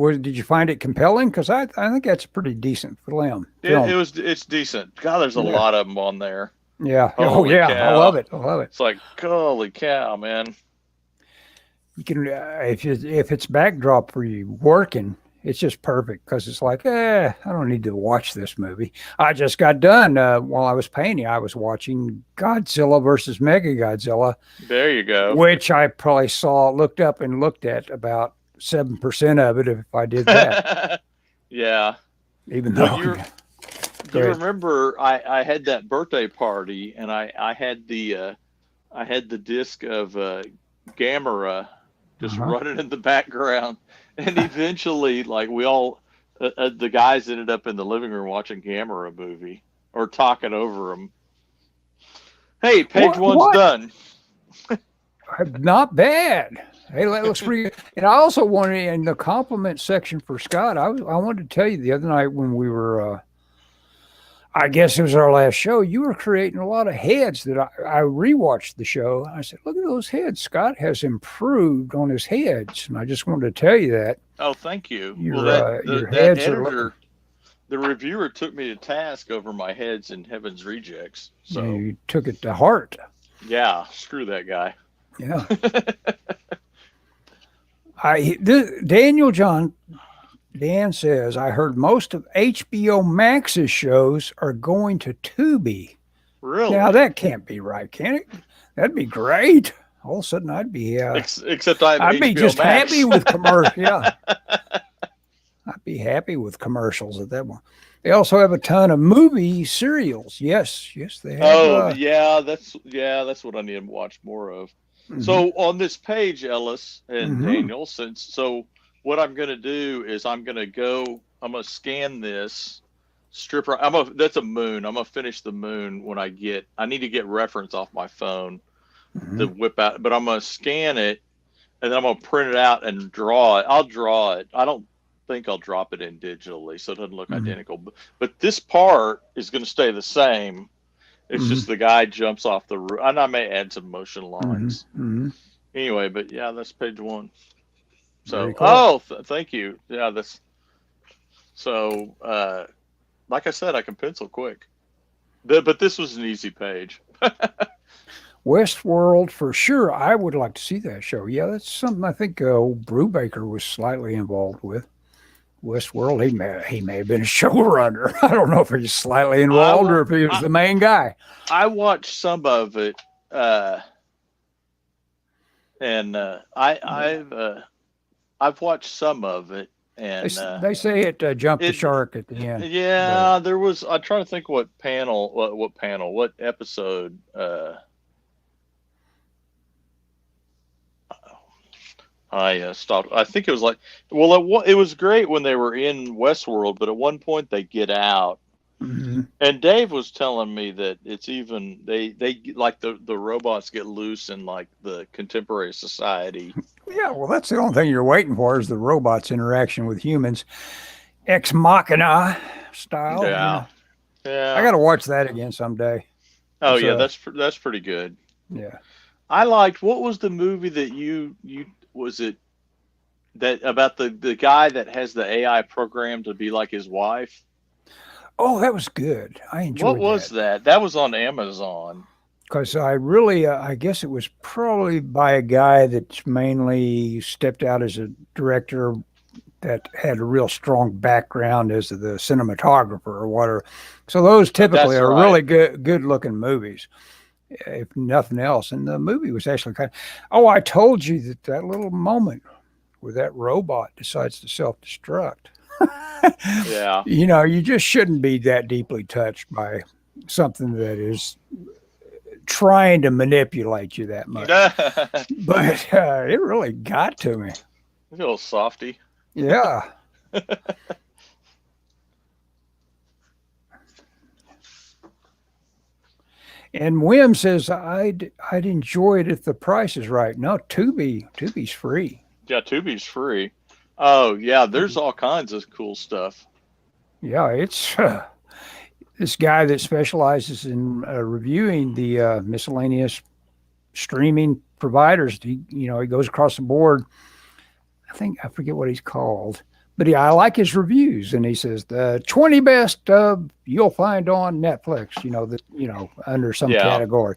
night. Did you find it compelling? Because I think that's a pretty decent film. It's decent. God, there's a lot of them on there. Yeah. Holy cow. I love it. It's like, holy cow, man. You can if it's backdrop for you working, It's just perfect because it's like, I don't need to watch this movie. I just got done while I was painting. I was watching Godzilla versus Mechagodzilla, There you go. which I probably looked up and looked at about 7% of it if I did that. Yeah. Even Well, though. do you remember I had that birthday party and I had the disc of Gamera just running in the background, and eventually, like, we all the guys ended up in the living room watching Gamera movie or talking over them. Hey, page one's done. Not bad. Hey, that looks pretty good. And I also wanted, in the compliment section for Scott, I wanted to tell you the other night when we were, I guess it was our last show, you were creating a lot of heads that I rewatched the show. I said, look at those heads. Scott has improved on his heads. And I just wanted to tell you that. Oh, thank you. Your that heads editor, the reviewer took me to task over my heads in Heaven's Rejects. So you took it to heart. Yeah, screw that guy. Yeah. Dan says, I heard most of HBO Max's shows are going to Tubi. Really? Now, that can't be right, can it? That'd be great. All of a sudden, I'd be... Except I'd be HBO just Max. happy with commercials. Yeah. I'd be happy with commercials at that one. They also have a ton of movie serials. Yes, they have. Oh, that's what I need to watch more of. Mm-hmm. So on this page, Ellis and Daniel, what I'm going to do is I'm going to scan this stripper. That's a moon. I'm going to finish the moon when I need to get reference off my phone to whip out, but I'm going to scan it and then I'm going to print it out and draw it. I'll draw it. I don't think I'll drop it in digitally so it doesn't look identical, but this part is going to stay the same. It's just the guy jumps off the roof, and I may add some motion lines. Anyway, but yeah, that's page one. So, cool. Thank you. Yeah, that's so. Like I said, I can pencil quick, but this was an easy page. Westworld for sure. I would like to see that show. Yeah, that's something I think Brubaker was slightly involved with. Westworld. He may have been a showrunner. I don't know if he's slightly involved or if he was the main guy. I watched some of it, and I've watched some of it, and they say it jumped the shark at the end. Yeah, there was. I'm trying to think what episode. I stopped. I think it was like, it was great when they were in Westworld, but at one point they get out, and Dave was telling me that it's even they like the robots get loose in like the contemporary society. Yeah, well, that's the only thing you're waiting for is the robots' interaction with humans, ex machina style. Yeah, yeah. I got to watch that again someday. Oh yeah, that's pretty good. Yeah, I liked. What was the movie that you was it that about the guy that has the AI program to be like his wife? Oh, that was good. I enjoyed What was that? That was on Amazon. Because I really, I guess it was probably by a guy that's mainly stepped out as a director that had a real strong background as the cinematographer or whatever. So those typically are really good looking movies, if nothing else. And the movie was actually I told you that little moment where that robot decides to self-destruct. Yeah. You just shouldn't be that deeply touched by something that is trying to manipulate you that much. But it really got to me. A little softy. Yeah. And Wim says I'd enjoy it if the price is right. No, Tubi's free. Yeah, Tubi's free. Oh yeah, there's all kinds of cool stuff. Yeah, it's this guy that specializes in reviewing the miscellaneous streaming providers. He goes across the board. I forget what he's called, but I like his reviews. And he says the 20 best you'll find on Netflix. Under some category.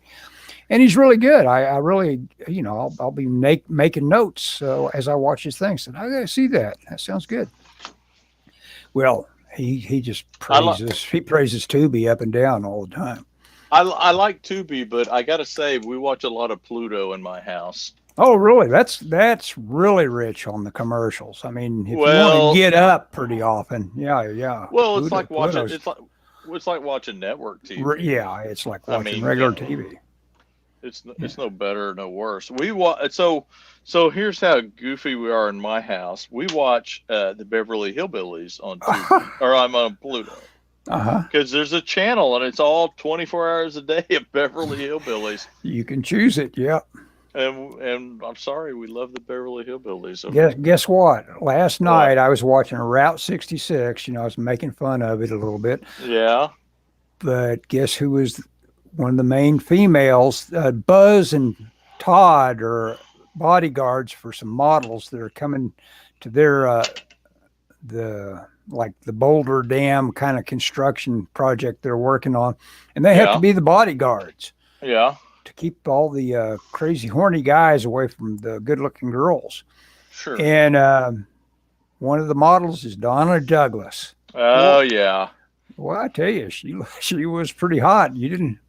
And he's really good. I really, I'll be making notes as I watch his things. And I gotta see that. That sounds good. Well, he just I like praises Tubi up and down all the time. I like Tubi, but I gotta say we watch a lot of Pluto in my house. Oh, really? That's really rich on the commercials. I mean, if you want to Well, get up pretty often, yeah. well, Pluto's, it's like watching network TV. yeah, it's like I watching mean, regular TV. it's no better, no worse. So here's how goofy we are in my house. We watch the Beverly Hillbillies on Tubi, or I'm on Pluto. Because there's a channel and it's all 24 hours a day of Beverly Hillbillies. You can choose it, yeah. And I'm sorry, we love the Beverly Hillbillies. Guess what? Last night I was watching Route 66. You know, I was making fun of it a little bit. Yeah. But guess who was one of the main females? Buzz and Todd are bodyguards for some models that are coming to their the Boulder Dam kind of construction project they're working on, and they have to be the bodyguards. Yeah. To keep all the crazy horny guys away from the good-looking girls. Sure. And one of the models is Donna Douglas. Oh yeah. Well, I tell you, she was pretty hot. You didn't.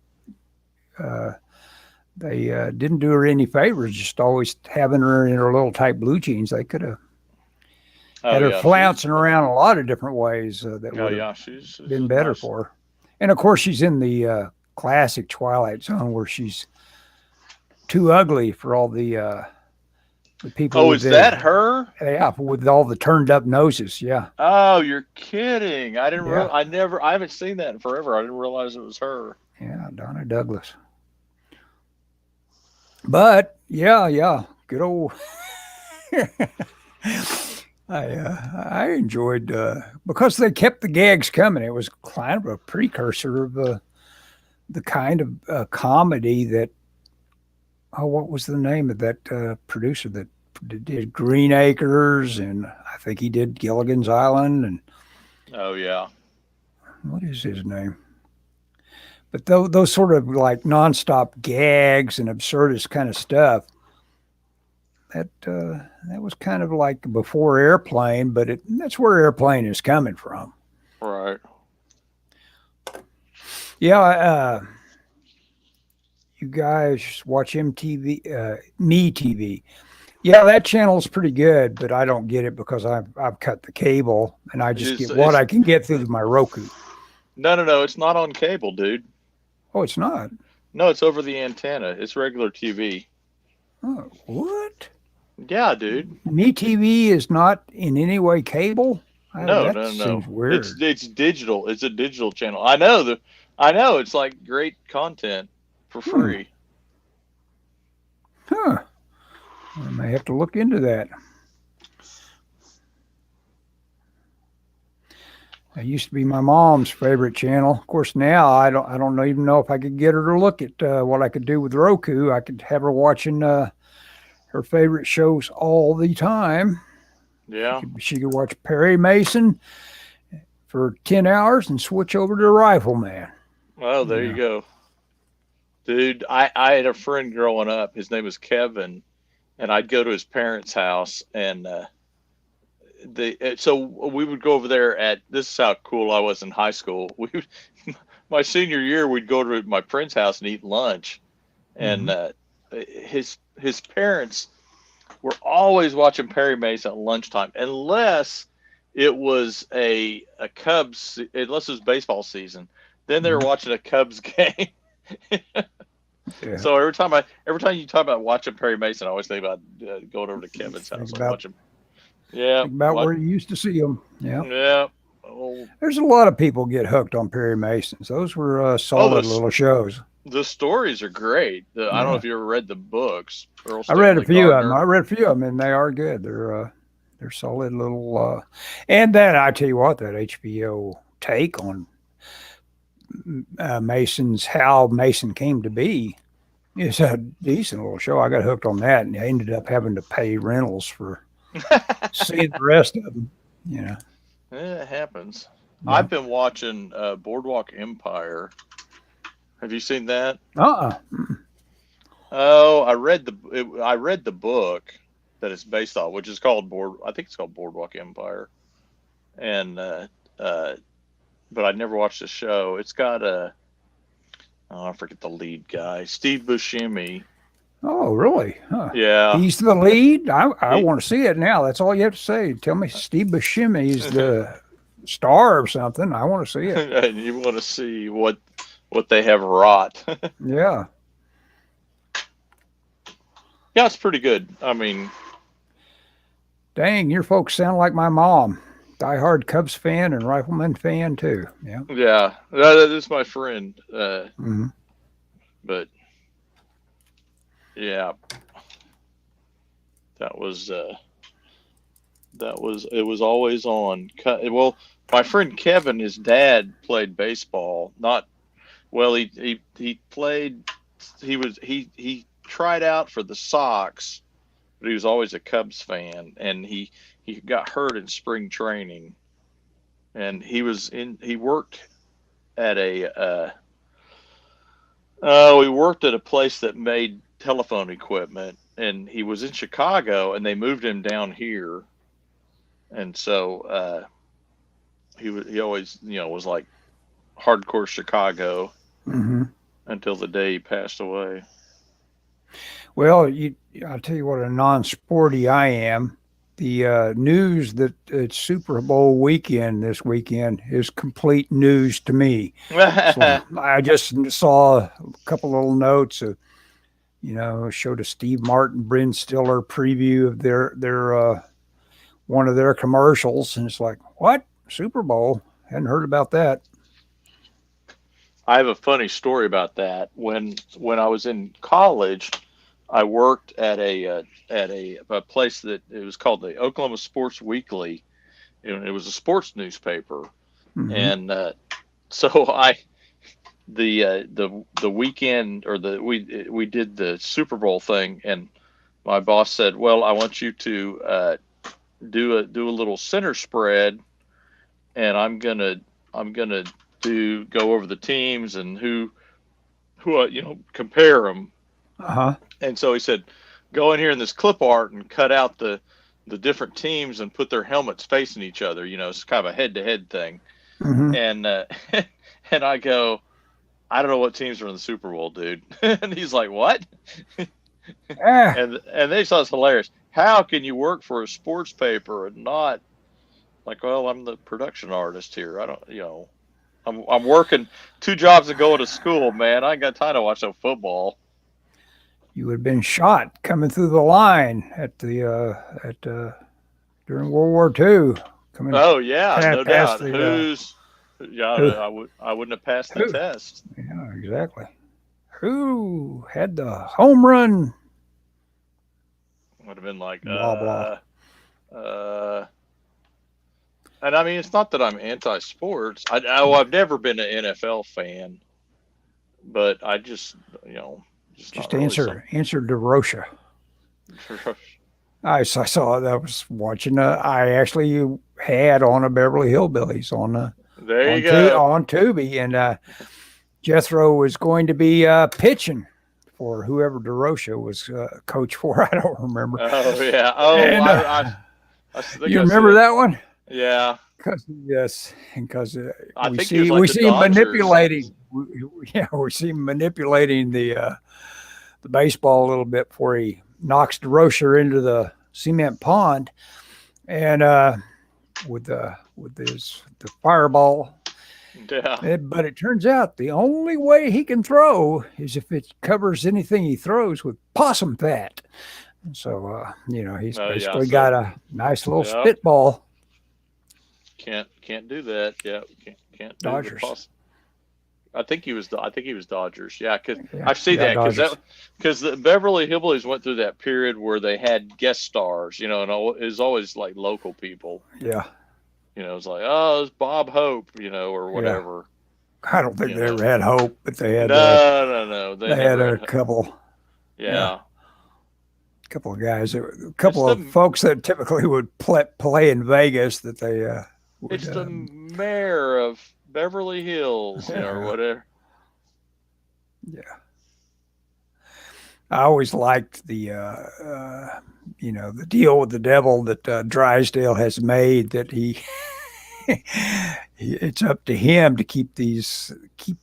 They didn't do her any favors. Just always having her in her little tight blue jeans. They could have had her flouncing around a lot of different ways that would have been better for her. And of course, she's in the classic Twilight Zone where she's too ugly for all the people. Oh, is that her? Yeah, with all the turned up noses. Yeah. Oh, you're kidding! I didn't. I haven't seen that in forever. I didn't realize it was her. Yeah, Donna Douglas. But yeah, good old. I enjoyed because they kept the gags coming. It was kind of a precursor of the kind of comedy that. Oh, what was the name of that producer that did Green Acres, and I think he did Gilligan's Island, and oh yeah, what is his name? But those sort of like nonstop gags and absurdist kind of stuff. That was kind of like before Airplane, but that's where Airplane is coming from. Right. Yeah. You guys watch MTV, MeTV. Yeah, that channel is pretty good, but I don't get it because I've cut the cable and I just get what I can get through my Roku. No, it's not on cable, dude. Oh, it's not? No, it's over the antenna. It's regular TV. Oh, what? Yeah, dude. MeTV is not in any way cable? No. Seems weird. It's digital. It's a digital channel. I know. It's like great content for free. Huh. I may have to look into that. It used to be my mom's favorite channel. Of course, now I don't even know if I could get her to look at what I could do with Roku. I could have her watching her favorite shows all the time. Yeah. She could watch Perry Mason for 10 hours and switch over to Rifleman. Oh, there you go. Dude, I had a friend growing up. His name was Kevin, and I'd go to his parents' house, and so we would go over there this is how cool I was in high school. My senior year, we'd go to my friend's house and eat lunch, and his parents were always watching Perry Mason at lunchtime, unless it was a Cubs, unless it was baseball season. Then they were watching a Cubs game. Yeah. So every time you talk about watching Perry Mason, I always think about going over to Kevin's house and watching. Yeah, about where you used to see him. Yeah. Yeah. There's a lot of people get hooked on Perry Masons. Those were solid little shows. The stories are great. I don't know if you ever read the books. I read a few of them. And they are good. They're solid little. And then I tell you what, that HBO take on Mason's how Mason came to be is a decent little show. I got hooked on that, and I ended up having to pay rentals for seeing the rest of them. Yeah, it happens. Yeah. I've been watching Boardwalk Empire. Have you seen that? Oh, I read the book that it's based on, which is called I think it's called Boardwalk Empire. and but I never watched the show. It's got I forget the lead guy, Steve Buscemi. Oh, really? Huh. Yeah, He's the lead? I he, want to see it now. That's all you have to say. Tell me Steve Buscemi is the star or something. I want to see it. and you want to see what they have wrought. Yeah. Yeah, it's pretty good. I mean, Dang, your folks sound like my mom. Diehard Cubs fan and Rifleman fan too. Yeah. yeah, that is my friend. Mm-hmm. But yeah, that was it was always on. Well, my friend Kevin, his dad played baseball. Not well. He played. He tried out for the Sox, but he was always a Cubs fan, and he got hurt in spring training, and he worked at we worked at a place that made telephone equipment, and he was in Chicago, and they moved him down here, and so he always was like hardcore Chicago until the day he passed away. Well, I'll tell you what a non-sporty I am. The news that it's Super Bowl weekend this weekend is complete news to me. So I just saw a couple little notes of, showed a Steve Martin, Bryn Stiller preview of their one of their commercials, and it's like, what? Super Bowl? Hadn't heard about that. I have a funny story about that. When I was in college, I worked at a place that it was called the Oklahoma Sports Weekly. It was a sports newspaper, and so the weekend we did the Super Bowl thing, and my boss said, "Well, I want you to do a little center spread, and I'm gonna go over the teams and who compare them." And so he said, "Go in here in this clip art and cut out the different teams and put their helmets facing each other. It's kind of a head-to-head thing." And and I go, "I don't know what teams are in the Super Bowl, dude." And he's like, "What?" And they thought it's hilarious. How can you work for a sports paper and not like? Well, I'm the production artist here. I don't, I'm working 2 jobs and going to school, man. I ain't got time to watch no football. You would have been shot coming through the line at the during World War II. Oh yeah, no doubt. I I wouldn't have passed the test. Yeah, exactly. Who had the home run? Would have been like blah blah. And I mean, it's not that I'm anti-sports. I've never been an NFL fan, but I just answer DeRocha. I saw that. I was watching. I actually had on a Beverly Hillbillies on there you go on Tubi, and Jethro was going to be pitching for whoever DeRocha was coach for. I don't remember. Oh yeah. Oh, and, you remember that one? Yeah. Because we think see manipulating. We see manipulating the baseball a little bit before he knocks DeRocha into the cement pond, and with the fireball. Yeah. But it turns out the only way he can throw is if it covers anything he throws with possum fat. And so he's basically got a nice little spitball. Can't do that. Yeah, can't do Dodgers. I think he was Dodgers. Yeah, because I see that because the Beverly Hillbillies went through that period where they had guest stars, and it was always like local people. Yeah. It was like, oh, it's Bob Hope, or whatever. Yeah. I don't think they ever had Hope, but they had no. They had a couple. Yeah. A couple of guys, a couple of folks that typically would play in Vegas that they. It's the mayor of Beverly Hills, or whatever. Yeah. I always liked the deal with the devil that Drysdale has made, that he it's up to him to keep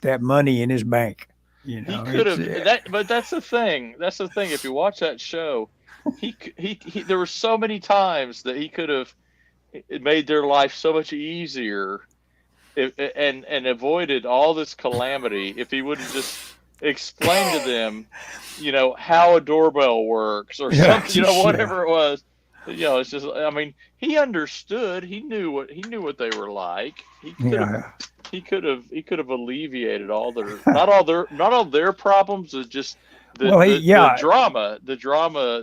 that money in his bank. You He know, could have that, but that's the thing. That's the thing. If you watch that show, he there were so many times that he could have it made their life so much easier, and avoided all this calamity if he would have just explained to them, how a doorbell works or something, whatever it was. It's just, I mean, he understood. He knew what they were like. He could have alleviated not all their problems, just the drama.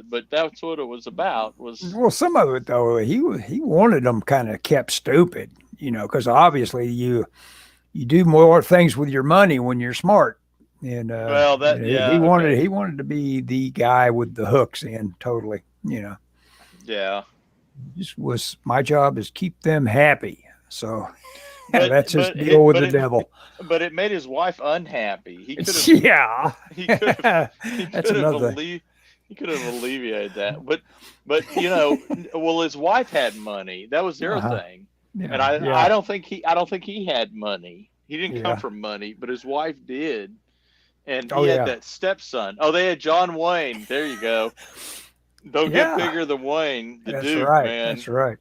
But that's what it was about. Well, some of it though, he wanted them kind of kept stupid, because obviously you do more things with your money when you're smart. And he wanted to be the guy with the hooks in totally. Yeah. My job is keep them happy. So that's his deal with the devil. But it made his wife unhappy. He could have. Yeah. He could have. He could have alleviated that. But well, his wife had money. That was their thing. Yeah, and I don't think he had money. He didn't come from money, but his wife did. And he had that stepson. Oh, they had John Wayne. There you go. Don't get bigger than Wayne, the Duke, right. man. That's right.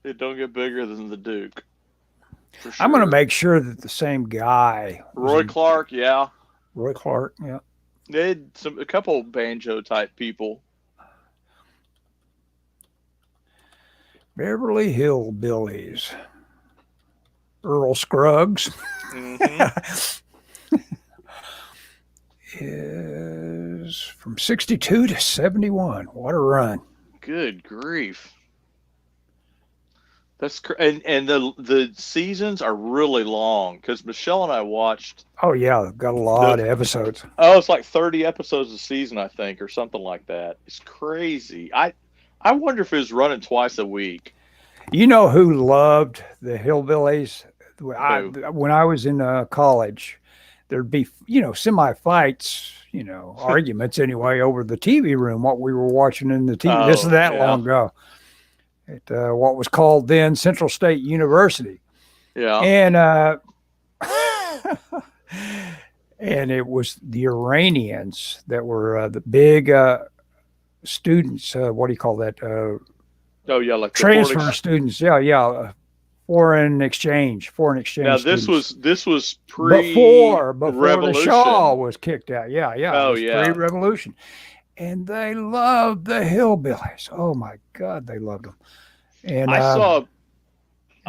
It don't get bigger than the Duke. For sure. I'm going to make sure that the same guy. Roy Clark, yeah. Roy Clark, yeah. They had a couple banjo type people. Beverly Hillbillies. Earl Scruggs. Is from 62 to 71. What a run. Good grief. That's and the seasons are really long because Michelle and I watched. Oh yeah, got a lot of episodes. Oh, it's like 30 episodes a season, I think, or something like that. It's crazy. I wonder if it was running twice a week. You know who loved the Hillbillies? When I was in college, there'd be semi fights, arguments anyway over the TV room. What we were watching in the TV. This is that long ago. At what was called then Central State University. Yeah. And and it was the Iranians that were the big students. What do you call that? Like transfer students. Yeah. Foreign exchange. Now this was before Revolution. The Shaw was kicked out. Yeah. Oh yeah. Pre-revolution. And they loved the Hillbillies. Oh my God, they loved them. And I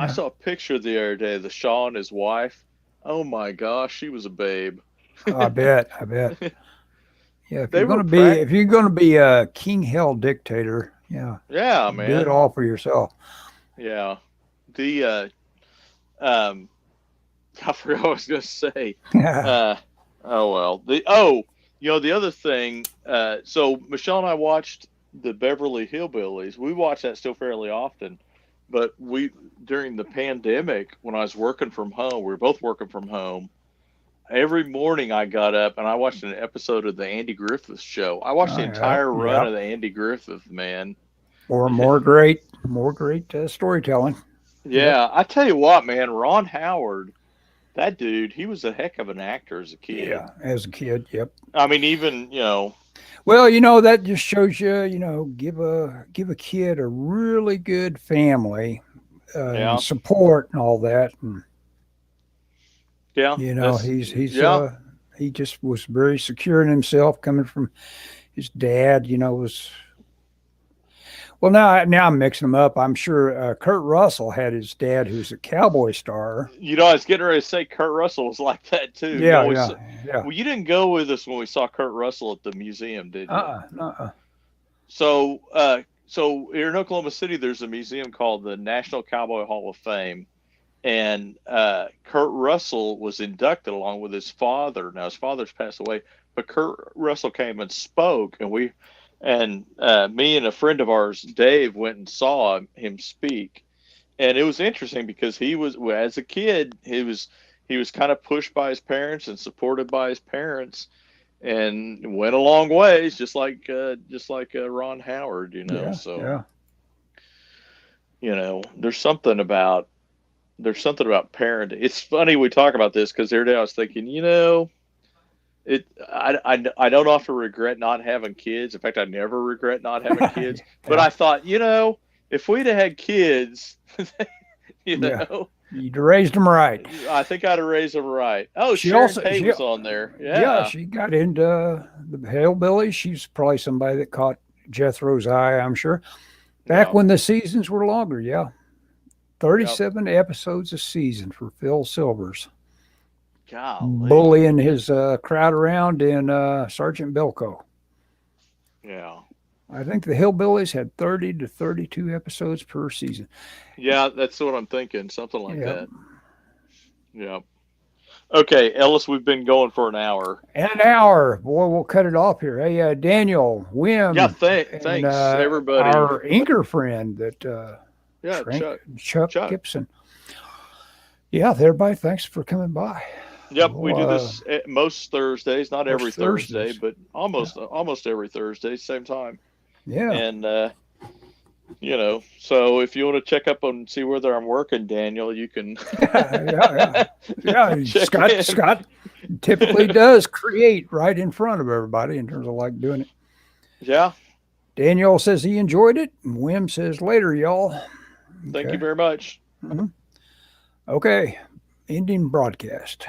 saw a picture the other day of the Shaw and his wife. Oh my gosh, she was a babe. I bet. Yeah, if you're gonna be a king hell dictator, man, do it all for yourself. Yeah, I forgot what I was gonna say. The other thing. So Michelle and I watched the Beverly Hillbillies. We watch that still fairly often, but during the pandemic, when I was working from home, we were both working from home. Every morning I got up and I watched an episode of the Andy Griffith Show. I watched the entire run of the Andy Griffith, man. Or more great storytelling. Yeah, I tell you what, man, Ron Howard, that dude, he was a heck of an actor as a kid. Yeah, as a kid, yep. I mean, even Well, that just shows you, give a kid a really good family, and support and all that. And, he just was very secure in himself, coming from his dad. Well, now I'm mixing them up. I'm sure Kurt Russell had his dad, who's a cowboy star. I was getting ready to say Kurt Russell was like that too. Yeah. Well, you didn't go with us when we saw Kurt Russell at the museum, did you? No. So here in Oklahoma City, there's a museum called the National Cowboy Hall of Fame, and Kurt Russell was inducted along with his father. Now his father's passed away, but Kurt Russell came and spoke, and me and a friend of ours, Dave, went and saw him speak. And it was interesting because he was, as a kid, he was kind of pushed by his parents and supported by his parents, and went a long ways, just like Ron Howard, there's something about parenting. It's funny we talk about this because the other day I was thinking, I don't often regret not having kids. In fact, I never regret not having kids. But I thought, if we'd have had kids, you'd raised them right. I think I'd have raised them right. Oh, Sharon Tate was on there. Yeah, she got into the Hillbillies. She's probably somebody that caught Jethro's eye, I'm sure. Back when the seasons were longer, 37 episodes a season for Phil Silvers. Golly. Bullying his crowd around in Sergeant Bilko. Yeah. I think the Hillbillies had 30 to 32 episodes per season. Yeah, that's what I'm thinking. Something like that. Yeah. Okay, Ellis, we've been going for an hour. And an hour. Boy, we'll cut it off here. Hey, Daniel, Wim. Yeah, thanks, everybody. Our inker friend that Chuck Gibson. Yeah, everybody, thanks for coming by. Yep, we do this most Thursdays, not every Thursday, but almost every Thursday, same time. Yeah. And so if you want to check up and see whether I'm working, Daniel, you can. Yeah. Scott typically does create right in front of everybody in terms of like doing it. Yeah. Daniel says he enjoyed it, and Wim says later, y'all. Thank you very much. Mm-hmm. Okay, ending broadcast.